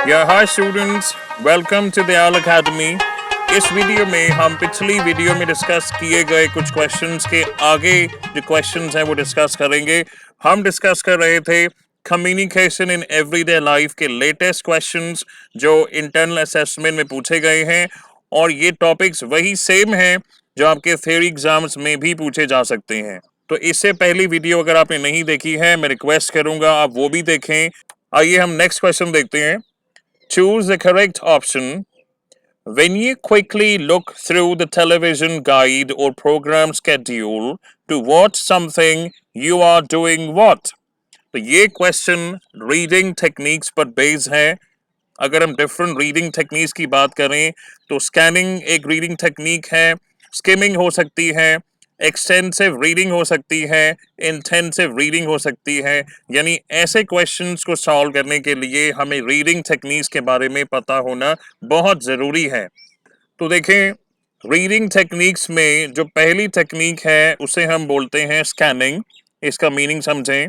या hi students, welcome to Dayal academy. इस वीडियो में हम पिछली वीडियो में डिस्कस किए गए कुछ क्वेश्चंस के आगे जो क्वेश्चंस हैं वो डिस्कस करेंगे। हम डिस्कस कर रहे थे कम्युनिकेशन इन एवरीडे लाइफ के लेटेस्ट क्वेश्चंस जो इंटरनल असेसमेंट में पूछे गए हैं, और ये टॉपिक्स वही सेम हैं जो आपके थ्योरी एग्जाम्स में भी पूछे जा सकते हैं। तो इससे पहली वीडियो अगर आपने नहीं देखी है, मैं रिक्वेस्ट करूंगा आप वो भी देखें। आइए हम नेक्स्ट क्वेश्चन देखते हैं। Choose the correct option. When you quickly look through the television guide or program schedule to watch something, you are doing what? तो ये क्वेश्चन रीडिंग टेक्निक्स पर बेस्ड है। अगर हम डिफरेंट रीडिंग टेक्निक्स की बात करें तो स्कैनिंग एक रीडिंग टेक्निक है, स्किमिंग हो सकती है, एक्सटेंसिव रीडिंग हो सकती है, इंटेंसिव रीडिंग हो सकती है। यानी ऐसे क्वेश्चंस को सॉल्व करने के लिए हमें रीडिंग टेक्निक्स के बारे में पता होना बहुत ज़रूरी है। तो देखें, रीडिंग टेक्निक्स में जो पहली टेक्निक है उसे हम बोलते हैं स्कैनिंग। इसका मीनिंग समझें।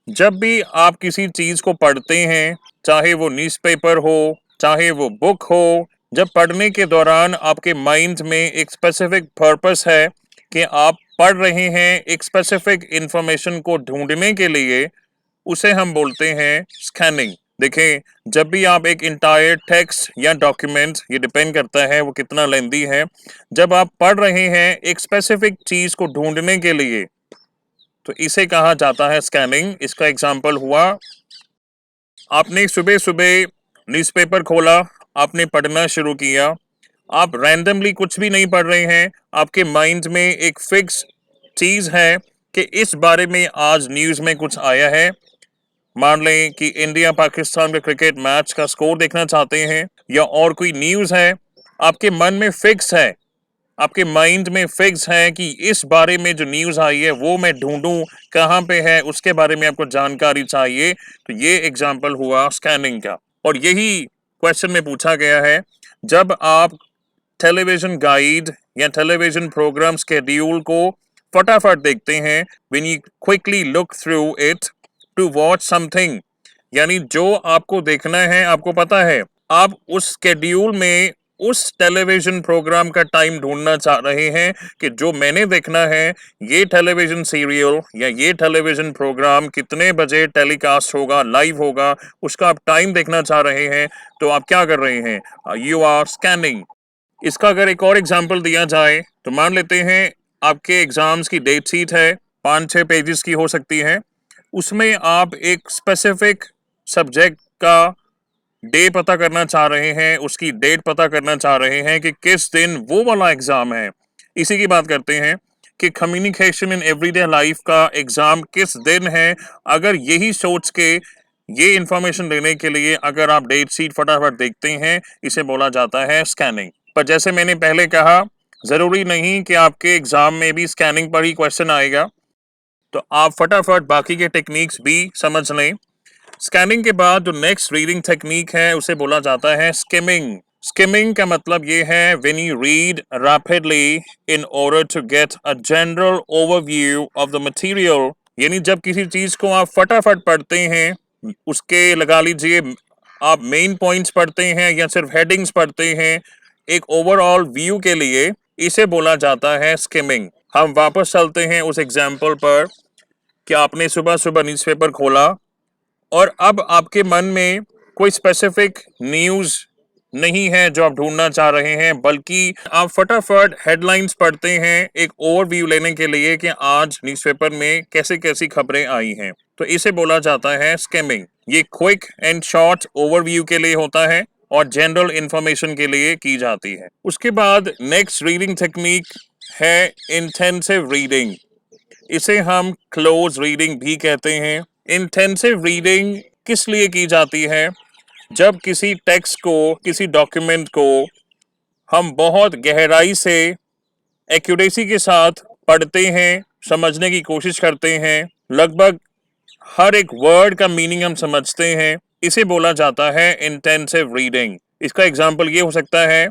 जब भी आप किसी चीज़ को पढ़ते हैं, चाहे वो न्यूज़पेपर हो, चाहे वो बुक हो, जब पढ़ने के दौरान आपके माइंड में एक स्पेसिफिक पर्पस है कि आप पढ़ रहे हैं एक स्पेसिफिक इंफॉर्मेशन को ढूंढने के लिए, उसे हम बोलते हैं स्कैनिंग। देखें, जब भी आप एक इंटायर टेक्स्ट या डॉक्यूमेंट, ये डिपेंड करता है वो कितना लेंदी है, जब आप पढ़ रहे हैं एक स्पेसिफिक चीज़ को ढूंढने के लिए, तो इसे कहा जाता है स्कैनिंग। इसका एग्जाम्पल हुआ, आपने सुबह सुबह न्यूज़पेपर खोला, आपने पढ़ना शुरू किया, आप रैंडमली कुछ भी नहीं पढ़ रहे हैं, आपके माइंड में एक फिक्स चीज़ है कि इस बारे में आज न्यूज़ में कुछ आया है। मान लें कि इंडिया पाकिस्तान के क्रिकेट मैच का स्कोर देखना चाहते हैं, या और कोई न्यूज़ है, आपके मन में फिक्स है, आपके माइंड में फिक्स है कि इस बारे में जो न्यूज़ आई है वो मैं ढूंढूं, कहाँ पे है, उसके बारे में आपको जानकारी चाहिए। तो ये एग्जाम्पल हुआ स्कैनिंग का, और यही क्वेश्चन में पूछा गया है। जब आप टेलीविजन गाइड या टेलीविजन प्रोग्राम स्केड्यूल को फटाफट देखते हैं, when you quickly look through it to watch something, यानी जो आपको देखना है, आपको पता है, आप उस स्केड्यूल में उस टेलीविजन प्रोग्राम का टाइम ढूंढना चाह रहे हैं कि जो मैंने देखना है, ये टेलीविजन सीरियल या ये टेलीविजन प्रोग्राम कितने बजे टेलीकास्ट होगा, लाइव होगा, उसका आप टाइम देखना चाह रहे हैं। तो आप क्या कर रहे हैं? You are scanning. इसका अगर एक और एग्जांपल दिया जाए तो मान लेते हैं आपके एग्जाम्स की डेट शीट है, 5-6 पेजेस की हो सकती है। उसमें आप एक स्पेसिफिक सब्जेक्ट का डे पता करना चाह रहे हैं, उसकी डेट पता करना चाह रहे हैं कि किस दिन वो वाला एग्जाम है। इसी की बात करते हैं कि कम्युनिकेशन इन एवरीडे लाइफ का एग्जाम किस दिन है। अगर यही सोच के ये इंफॉर्मेशन लेने के लिए अगर आप डेट शीट फटाफट देखते हैं, इसे बोला जाता है स्कैनिंग। पर जैसे मैंने पहले कहा, जरूरी नहीं कि आपके एग्जाम में भी स्कैनिंग पर ही क्वेश्चन आएगा, तो आप फटाफट बाकी के टेक्निक्स भी समझ लें। स्कैनिंग के बाद जो नेक्स्ट रीडिंग टेक्निक है उसे बोला जाता है स्किमिंग। स्किमिंग का मतलब ये है when you read rapidly in order to get a general overview of the material, यानी जब किसी चीज को आप फटाफट पढ़ते हैं, उसके लगा लीजिए आप मेन पॉइंट्स पढ़ते हैं या सिर्फ हेडिंग्स पढ़ते हैं, एक ओवरऑल व्यू के लिए, इसे बोला जाता है स्किमिंग। हम वापस चलते हैं उस एग्जाम्पल पर कि आपने सुबह सुबह न्यूज़पेपर खोला और अब आपके मन में कोई स्पेसिफिक न्यूज़ नहीं है जो आप ढूंढना चाह रहे हैं, बल्कि आप फटाफट हेडलाइंस पढ़ते हैं एक ओवरव्यू लेने के लिए कि आज न्यूज़पेपर में कैसे कैसी खबरें आई हैं। तो इसे बोला जाता है स्किमिंग। ये क्विक एंड शॉर्ट ओवरव्यू के लिए होता है और जनरल इंफॉर्मेशन के लिए की जाती है। उसके बाद नेक्स्ट रीडिंग टेक्निक है इंटेंसिव रीडिंग। इसे हम क्लोज रीडिंग भी कहते हैं। इंटेंसिव रीडिंग किस लिए की जाती है? जब किसी टेक्स्ट को, किसी डॉक्यूमेंट को हम बहुत गहराई से, एक्यूरेसी के साथ पढ़ते हैं, समझने की कोशिश करते हैं, लगभग हर एक वर्ड का मीनिंग हम समझते हैं, इसे बोला जाता है इंटेंसिव रीडिंग। इसका एग्जाम्पल ये हो सकता है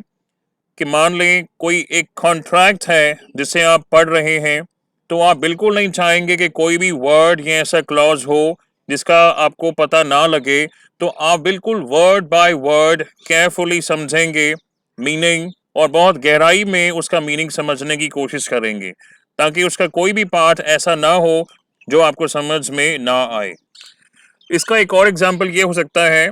कि मान लें कोई एक कॉन्ट्रैक्ट है जिसे आप पढ़ रहे हैं, तो आप बिल्कुल नहीं चाहेंगे कि कोई भी वर्ड या ऐसा क्लॉज हो जिसका आपको पता ना लगे, तो आप बिल्कुल वर्ड बाय वर्ड केयरफुली समझेंगे मीनिंग, और बहुत गहराई में उसका मीनिंग समझने की कोशिश करेंगे, ताकि उसका कोई भी पार्ट ऐसा ना हो जो आपको समझ में ना आए। इसका एक और एग्जाम्पल ये हो सकता है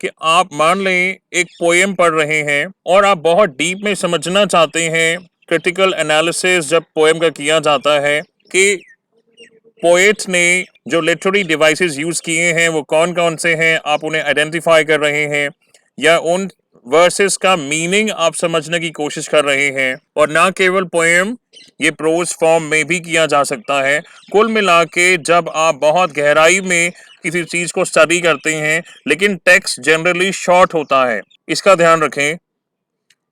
कि आप मान लें एक पोएम पढ़ रहे हैं और आप बहुत डीप में समझना चाहते हैं। क्रिटिकल एनालिसिस जब पोएम का किया जाता है कि पोएट ने जो लिटरेरी डिवाइसेस यूज किए हैं वो कौन कौन से हैं, आप उन्हें आइडेंटिफाई कर रहे हैं, या उन वर्सेस का मीनिंग आप समझने की कोशिश कर रहे हैं। और ना केवल पोएम, ये प्रोज फॉर्म में भी किया जा सकता है। कुल मिला के जब आप बहुत गहराई में किसी चीज को स्टडी करते हैं, लेकिन टेक्स्ट जनरली शॉर्ट होता है, इसका ध्यान रखें,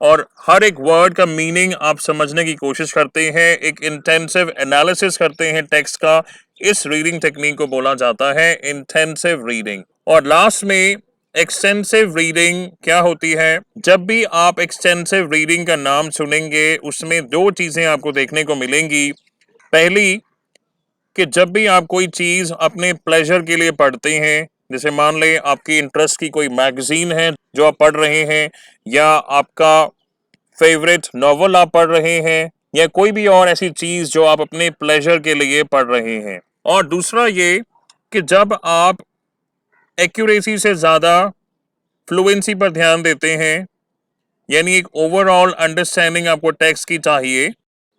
और हर एक वर्ड का मीनिंग आप समझने की कोशिश करते हैं, एक इंटेंसिव एनालिसिस करते हैं टेक्स्ट का। इस रीडिंग टेक्निक को बोला जाता है इंटेंसिव रीडिंग। और लास्ट में एक्सटेंसिव रीडिंग क्या होती है? जब भी आप एक्सटेंसिव रीडिंग का नाम सुनेंगे, उसमें दो चीजें आपको देखने को मिलेंगी। पहली, कि जब भी आप कोई चीज अपने प्लेजर के लिए पढ़ते हैं, जैसे मान लें आपकी इंटरेस्ट की कोई मैगजीन है जो आप पढ़ रहे हैं, या आपका फेवरेट नॉवल आप पढ़ रहे हैं, या कोई भी और ऐसी चीज जो आप अपने प्लेजर के लिए पढ़ रहे हैं। और दूसरा ये कि जब आप एक्यूरेसी से ज्यादा फ्लुएंसी पर ध्यान देते हैं, यानी एक ओवरऑल अंडरस्टैंडिंग आपको टेक्स्ट की चाहिए,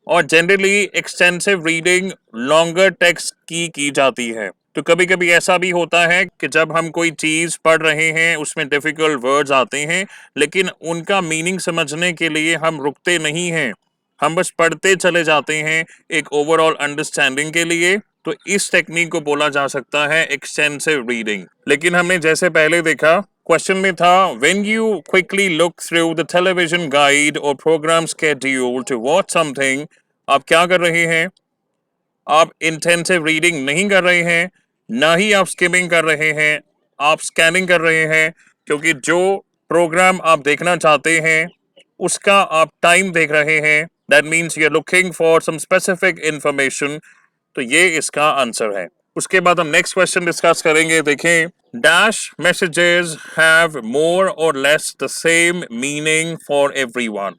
और generally extensive reading longer text की जाती है। तो कभी कभी ऐसा भी होता है कि जब हम कोई चीज पढ़ रहे हैं, उसमें डिफिकल्ट वर्ड्स आते हैं, लेकिन उनका मीनिंग समझने के लिए हम रुकते नहीं हैं, हम बस पढ़ते चले जाते हैं एक ओवरऑल अंडरस्टैंडिंग के लिए। तो इस टेक्निक को बोला जा सकता है एक्सटेंसिव रीडिंग। लेकिन हमने जैसे पहले देखा, क्वेश्चन में था when you quickly look through the television guide और programme schedule to watch something, आप क्या कर रहे हैं? आप इंटेंसिव रीडिंग नहीं कर रहे हैं, ना ही आप स्किमिंग कर रहे हैं, आप स्कैनिंग कर रहे हैं, क्योंकि जो प्रोग्राम आप देखना चाहते हैं उसका आप टाइम देख रहे हैं। That means you are looking for some specific information. तो ये इसका आंसर है। उसके बाद हम नेक्स्ट क्वेश्चन डिस्कस करेंगे। देखें, डैश मैसेजेस हैव मोर और less the same meaning for everyone.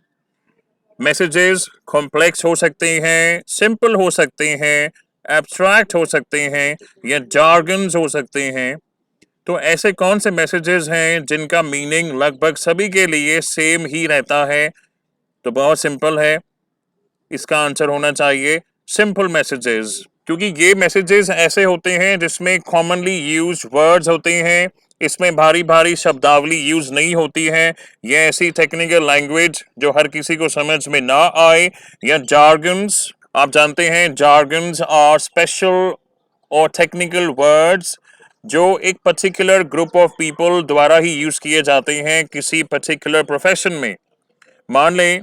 Messages complex हो सकते हैं, सिंपल हो सकते हैं, एब्स्ट्रैक्ट हो सकते हैं, या जार्गन्स हो सकते हैं। तो ऐसे कौन से मैसेजेस हैं जिनका मीनिंग लगभग सभी के लिए सेम ही रहता है? तो बहुत सिंपल है, इसका आंसर होना चाहिए सिंपल मैसेजेस, क्योंकि ये मैसेजेस ऐसे होते हैं जिसमें कॉमनली यूज वर्ड्स होते हैं, इसमें भारी भारी शब्दावली यूज नहीं होती है, ये ऐसी टेक्निकल लैंग्वेज जो हर किसी को समझ में ना आए, या जार्गन्स। आप जानते हैं जार्गन्स आर स्पेशल और टेक्निकल वर्ड्स जो एक पर्टिकुलर ग्रुप ऑफ पीपल द्वारा ही यूज किए जाते हैं किसी पर्टिकुलर प्रोफेशन में। मान लें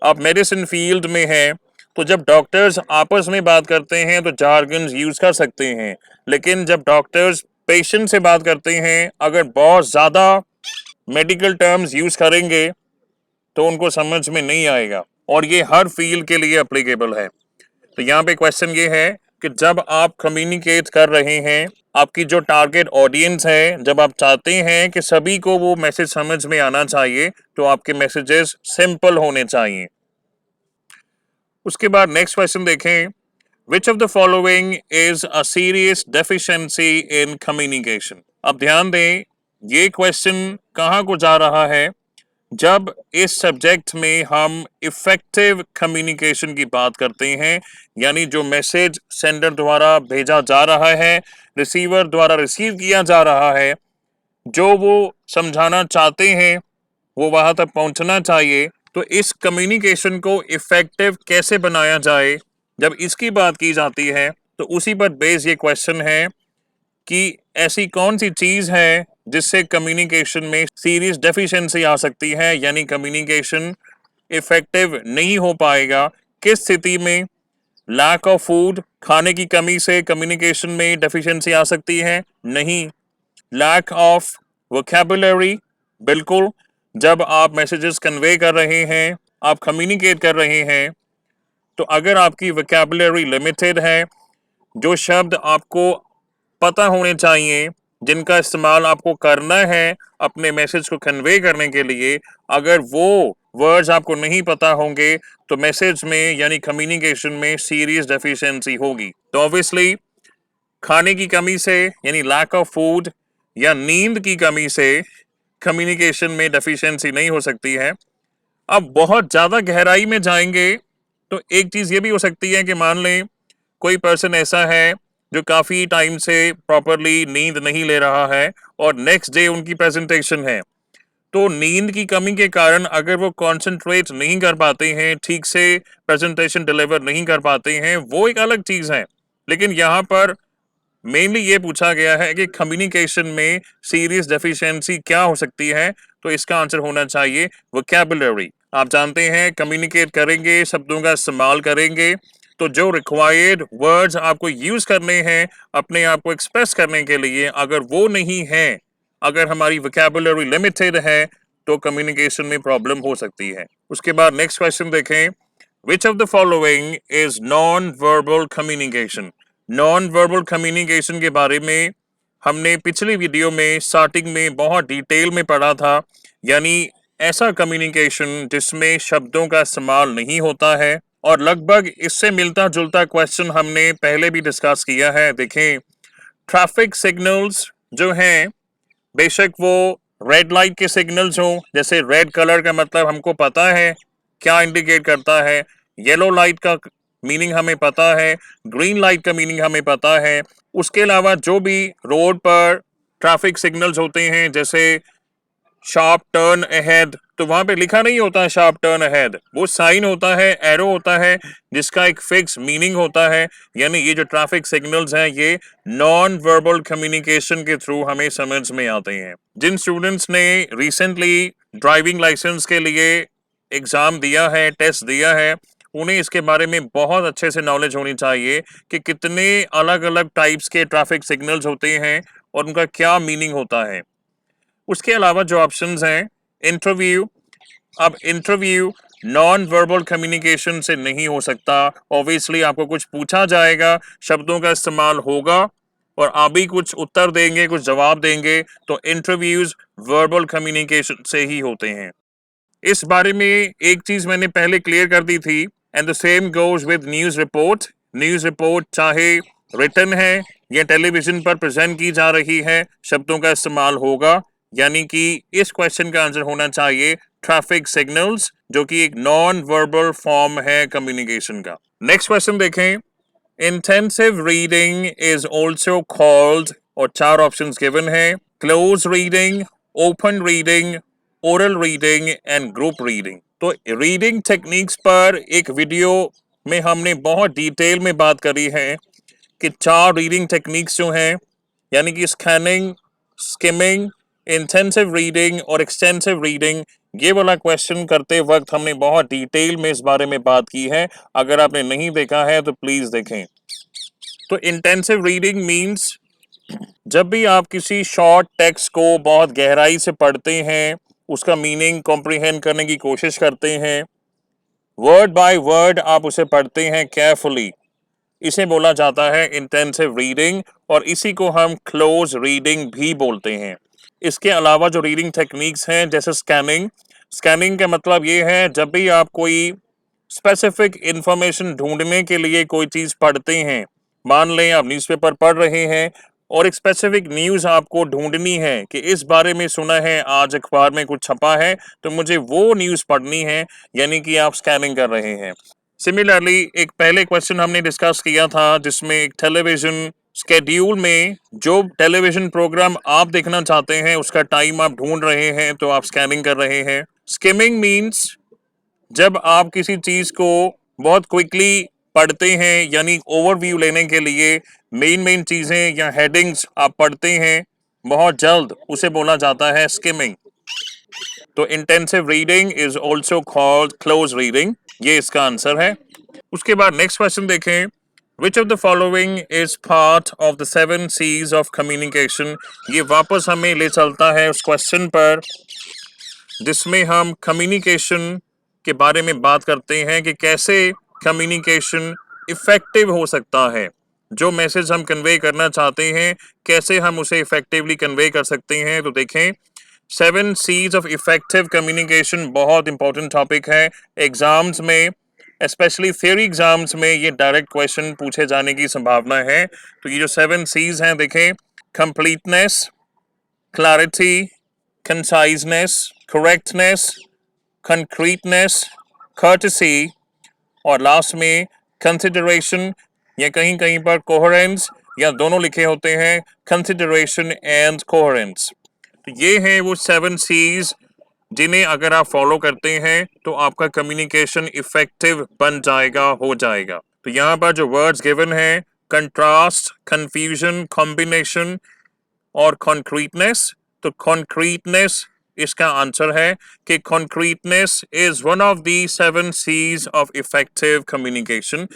आप मेडिसिन फील्ड में हैं, तो जब डॉक्टर्स आपस में बात करते हैं तो जार्गन्स यूज कर सकते हैं, लेकिन जब डॉक्टर्स पेशेंट से बात करते हैं, अगर बहुत ज्यादा मेडिकल टर्म्स यूज करेंगे तो उनको समझ में नहीं आएगा, और ये हर फील्ड के लिए अप्लीकेबल है। तो यहाँ पे क्वेश्चन ये है कि जब आप कम्युनिकेट कर रहे हैं, आपकी जो टारगेट ऑडियंस है, जब आप चाहते हैं कि सभी को वो मैसेज समझ में आना चाहिए, तो आपके मैसेजेस सिंपल होने चाहिए। उसके बाद नेक्स्ट क्वेश्चन देखें, which of the following is a serious deficiency in communication. अब ध्यान दें, ये क्वेश्चन कहाँ को जा रहा है? जब इस सब्जेक्ट में हम इफेक्टिव कम्युनिकेशन की बात करते हैं, यानी जो मैसेज सेंडर द्वारा भेजा जा रहा है, रिसीवर द्वारा रिसीव किया जा रहा है, जो वो समझाना चाहते हैं वो वहां तक पहुंचना चाहिए। तो इस कम्युनिकेशन को इफेक्टिव कैसे बनाया जाए, जब इसकी बात की जाती है, तो उसी पर बेस ये क्वेश्चन है कि ऐसी कौन सी चीज है जिससे कम्युनिकेशन में सीरियस डेफिशिएंसी आ सकती है, यानी कम्युनिकेशन इफेक्टिव नहीं हो पाएगा। किस स्थिति में? लैक ऑफ फूड, खाने की कमी से कम्युनिकेशन में डेफिशिएंसी आ सकती है? नहीं। लैक ऑफ वोकैबुलरी, बिल्कुल। जब आप मैसेजेस कन्वे कर रहे हैं, आप कम्युनिकेट कर रहे हैं, तो अगर आपकी वोकैबुलरी लिमिटेड है, जो शब्द आपको पता होने चाहिए, जिनका इस्तेमाल आपको करना है अपने मैसेज को कन्वे करने के लिए। अगर वो वर्ड्स आपको नहीं पता होंगे तो मैसेज में यानी कम्युनिकेशन में सीरियस डेफिशिएंसी होगी। तो ऑब्वियसली खाने की कमी से यानी लैक ऑफ फूड या नींद की कमी से कम्युनिकेशन में डेफिशिएंसी नहीं हो सकती है। अब बहुत ज़्यादा गहराई में जाएंगे तो एक चीज़ ये भी हो सकती है कि मान लें कोई पर्सन ऐसा है जो काफ़ी टाइम से प्रॉपरली नींद नहीं ले रहा है और नेक्स्ट डे उनकी प्रेजेंटेशन है, तो नींद की कमी के कारण अगर वो कंसंट्रेट नहीं कर पाते हैं, ठीक से प्रेजेंटेशन डिलीवर नहीं कर पाते हैं, वो एक अलग चीज़ है। लेकिन यहाँ पर मेनली ये पूछा गया है कि कम्युनिकेशन में सीरियस डेफिशिएंसी क्या हो सकती है, तो इसका आंसर होना चाहिए वोकैबुलरी। आप जानते हैं कम्युनिकेट करेंगे, शब्दों का इस्तेमाल करेंगे, तो जो रिक्वायर्ड वर्ड्स आपको यूज करने हैं अपने आप को एक्सप्रेस करने के लिए, अगर वो नहीं है, अगर हमारी वोकैबुलरी लिमिटेड है, तो कम्युनिकेशन में प्रॉब्लम हो सकती है। उसके बाद नेक्स्ट क्वेश्चन देखें, which of the following is non verbal communication. Non verbal communication के बारे में हमने पिछली वीडियो में स्टार्टिंग में बहुत डिटेल में पढ़ा था, यानी ऐसा कम्युनिकेशन जिसमें शब्दों का इस्तेमाल नहीं होता है। और लगभग इससे मिलता जुलता क्वेश्चन हमने पहले भी डिस्कस किया है। देखें, ट्रैफिक सिग्नल्स जो हैं, बेशक वो रेड लाइट के सिग्नल्स हों, जैसे रेड कलर का मतलब हमको पता है क्या इंडिकेट करता है, येलो लाइट का मीनिंग हमें पता है, ग्रीन लाइट का मीनिंग हमें पता है। उसके अलावा जो भी रोड पर ट्रैफिक सिग्नल्स होते हैं, जैसे शार्प टर्न अहेड, तो वहां पे लिखा नहीं होता है शार्प टर्न अहेड, वो साइन होता है, एरो होता है, जिसका एक फिक्स मीनिंग होता है। यानी ये जो ट्रैफिक सिग्नल्स हैं ये नॉन वर्बल कम्युनिकेशन के थ्रू हमें समझ में आते हैं। जिन स्टूडेंट्स ने रिसेंटली ड्राइविंग लाइसेंस के लिए एग्जाम दिया है, टेस्ट दिया है, उन्हें इसके बारे में बहुत अच्छे से नॉलेज होनी चाहिए कि कितने अलग अलग टाइप्स के ट्रैफिक सिग्नल्स होते हैं और उनका क्या मीनिंग होता है। उसके अलावा जो ऑप्शंस हैं, इंटरव्यू, अब इंटरव्यू नॉन वर्बल कम्युनिकेशन से नहीं हो सकता। ऑब्वियसली आपको कुछ पूछा जाएगा, शब्दों का इस्तेमाल होगा और आप भी कुछ उत्तर देंगे, कुछ जवाब देंगे, तो इंटरव्यूज वर्बल कम्युनिकेशन से ही होते हैं। इस बारे में एक चीज मैंने पहले क्लियर कर दी थी, and the same goes with news report. News report चाहे रिटन है या टेलीविजन पर प्रेजेंट की जा रही है, शब्दों का इस्तेमाल होगा। यानी कि इस क्वेश्चन का आंसर होना चाहिए ट्रैफिक सिग्नल्स, जो कि एक नॉन वर्बल फॉर्म है कम्युनिकेशन का। नेक्स्ट क्वेश्चन देखें, intensive reading is also called, और चार ऑप्शंस गिवन है, close reading, open reading, oral reading and group reading. तो रीडिंग टेक्निक्स पर एक वीडियो में हमने बहुत डिटेल में बात करी है कि चार रीडिंग टेक्निक्स जो हैं, यानी कि स्कैनिंग, स्किमिंग, इंटेंसिव रीडिंग और एक्सटेंसिव रीडिंग, ये वाला क्वेश्चन करते वक्त हमने बहुत डिटेल में इस बारे में बात की है। अगर आपने नहीं देखा है तो प्लीज देखें। तो इंटेंसिव रीडिंग मींस जब भी आप किसी शॉर्ट टेक्स्ट को बहुत गहराई से पढ़ते हैं, उसका मीनिंग कॉम्प्रिहेंड करने की कोशिश करते हैं, वर्ड बाय वर्ड आप उसे पढ़ते हैं केयरफुली, इसे बोला जाता है इंटेंसिव रीडिंग, और इसी को हम क्लोज रीडिंग भी बोलते हैं। इसके अलावा जो रीडिंग टेक्निक्स हैं, जैसे स्कैनिंग, स्कैनिंग का मतलब ये है जब भी आप कोई स्पेसिफिक इंफॉर्मेशन ढूंढने के लिए कोई चीज़ पढ़ते हैं, मान लें आप न्यूज़पेपर पढ़ रहे हैं और एक स्पेसिफिक न्यूज़ आपको ढूंढनी है कि इस बारे में सुना है, आज अखबार में कुछ छपा है, तो मुझे वो न्यूज़ पढ़नी है, यानी कि आप स्कैनिंग कर रहे हैं। सिमिलरली एक पहले क्वेश्चन हमने डिस्कस किया था जिसमें एक टेलीविजन स्केड्यूल में जो टेलीविजन प्रोग्राम आप देखना चाहते हैं उसका टाइम आप ढूंढ रहे हैं, तो आप स्कैनिंग कर रहे हैं। स्किमिंग मींस जब आप किसी चीज को बहुत क्विकली पढ़ते हैं, यानी ओवरव्यू लेने के लिए मेन चीजें या हेडिंग्स आप पढ़ते हैं बहुत जल्द, उसे बोला जाता है स्किमिंग। तो intensive reading is also called close reading, ये इसका आंसर है। उसके बाद नेक्स्ट क्वेश्चन देखें, which of the following is part of the 7 C's of communication. ये वापस हमें ले चलता है उस क्वेश्चन पर जिसमें हम कम्युनिकेशन के बारे में बात करते हैं कि कैसे कम्युनिकेशन इफेक्टिव हो सकता है। जो मैसेज हम कन्वे करना चाहते हैं कैसे हम उसे इफेक्टिवली कन्वे कर सकते हैं। तो देखें 7 C's ऑफ इफेक्टिव कम्युनिकेशन बहुत इंपॉर्टेंट टॉपिक है। एग्जाम्स में स्पेशली थियोरी एग्जाम्स में ये डायरेक्ट क्वेश्चन पूछे जाने की संभावना है। तो ये जो 7 C's हैं देखें, completeness, clarity, conciseness, correctness, concreteness, courtesy और लास्ट में कंसिडरेशन या कहीं कहीं पर कोहेरेंस या दोनों लिखे होते हैं, कंसिडरेशन एंड कोहेरेंस। तो ये हैं वो 7 C's जिन्हें अगर आप फॉलो करते हैं तो आपका कम्युनिकेशन इफेक्टिव बन जाएगा, हो जाएगा। तो यहाँ पर जो वर्ड्स गिवन हैं कंट्रास्ट, कंफ्यूजन, कॉम्बिनेशन और कॉन्क्रीटनेस, तो कॉन्क्रीटनेस इसका आंसर है कि concreteness is one of the 7 C's of effective communication.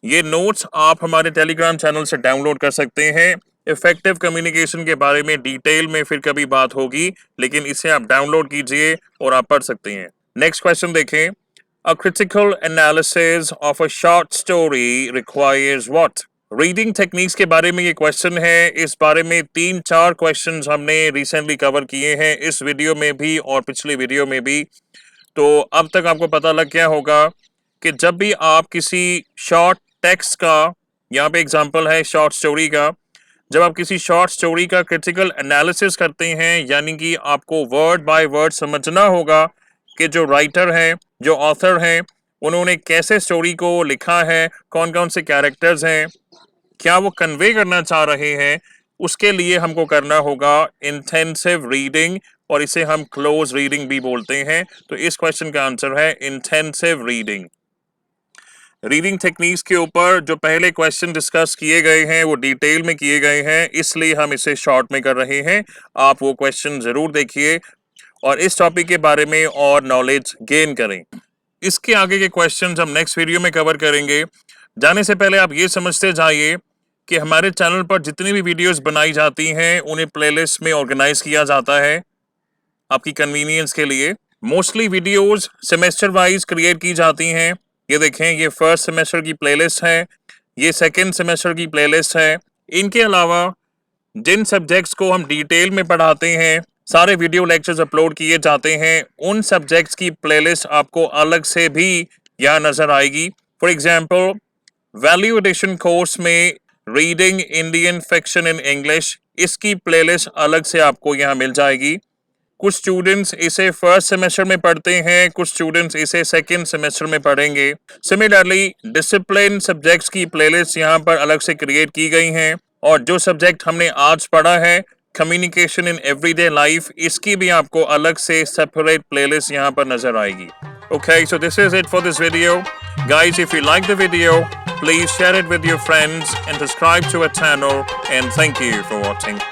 ये नोट्स आप हमारे टेलीग्राम चैनल से डाउनलोड कर सकते हैं। इफेक्टिव कम्युनिकेशन के बारे में डिटेल में फिर कभी बात होगी, लेकिन इसे आप डाउनलोड कीजिए और आप पढ़ सकते हैं। नेक्स्ट क्वेश्चन देखें, a critical analysis of a short story requires what. Reading techniques के बारे में ये क्वेश्चन है। इस बारे में 3-4 क्वेश्चंस हमने रिसेंटली कवर किए हैं, इस वीडियो में भी और पिछली वीडियो में भी। तो अब तक आपको पता लग गया होगा कि जब भी आप किसी शॉर्ट टेक्स्ट का, यहाँ पे एग्जांपल है शॉर्ट स्टोरी का, जब आप किसी शॉर्ट स्टोरी का क्रिटिकल एनालिसिस करते हैं, यानी कि आपको वर्ड बाय वर्ड समझना होगा कि जो राइटर हैं, जो ऑथर हैं, उन्होंने कैसे स्टोरी को लिखा है, कौन कौन से कैरेक्टर्स हैं, क्या वो कन्वे करना चाह रहे हैं। उसके लिए हमको करना होगा इंटेंसिव रीडिंग और इसे हम क्लोज रीडिंग भी बोलते हैं। तो इस क्वेश्चन का आंसर है इंटेंसिव रीडिंग। रीडिंग टेक्निक्स के ऊपर जो पहले क्वेश्चन डिस्कस किए गए हैं वो डिटेल में किए गए हैं, इसलिए हम इसे शॉर्ट में कर रहे हैं। आप वो क्वेश्चन जरूर देखिए और इस टॉपिक के बारे में और नॉलेज गेन करें। इसके आगे के क्वेश्चंस हम नेक्स्ट वीडियो में कवर करेंगे। जाने से पहले आप ये समझते जाइए कि हमारे चैनल पर जितनी भी वीडियोस बनाई जाती हैं उन्हें प्लेलिस्ट में ऑर्गेनाइज किया जाता है आपकी कन्वीनियंस के लिए। Mostly videos semester wise create की जाती हैं। ये देखें, ये फर्स्ट सेमेस्टर की प्लेलिस्ट है, ये सेकंड सेमेस्टर की प्लेलिस्ट है। इनके अलावा जिन सब्जेक्ट्स को हम डिटेल में पढ़ाते हैं, सारे वीडियो लेक्चर्स अपलोड किए जाते हैं, उन सब्जेक्ट्स की प्लेलिस्ट आपको अलग से भी यहाँ नजर आएगी। For example value addition course में reading Indian fiction in English, इसकी प्लेलिस्ट अलग से आपको यहाँ मिल जाएगी। कुछ स्टूडेंट्स इसे फर्स्ट सेमेस्टर में पढ़ते हैं, कुछ स्टूडेंट्स इसे सेकंड सेमेस्टर में पढ़ेंगे। सिमिलरली डिसिप्लिन सब्जेक्ट्स की प्लेलिस्ट यहाँ पर अलग से क्रिएट की गई हैं और जो सब्जेक्ट हमने आज पढ़ा है कम्युनिकेशन इन एवरीडे लाइफ, इसकी भी आपको अलग से सेपरेट प्लेलिस्ट यहाँ पर नजर आएगी। Okay, so this is it for this video. Guys, if you like the video, please share it with your friends and subscribe to our channel, and thank you for watching.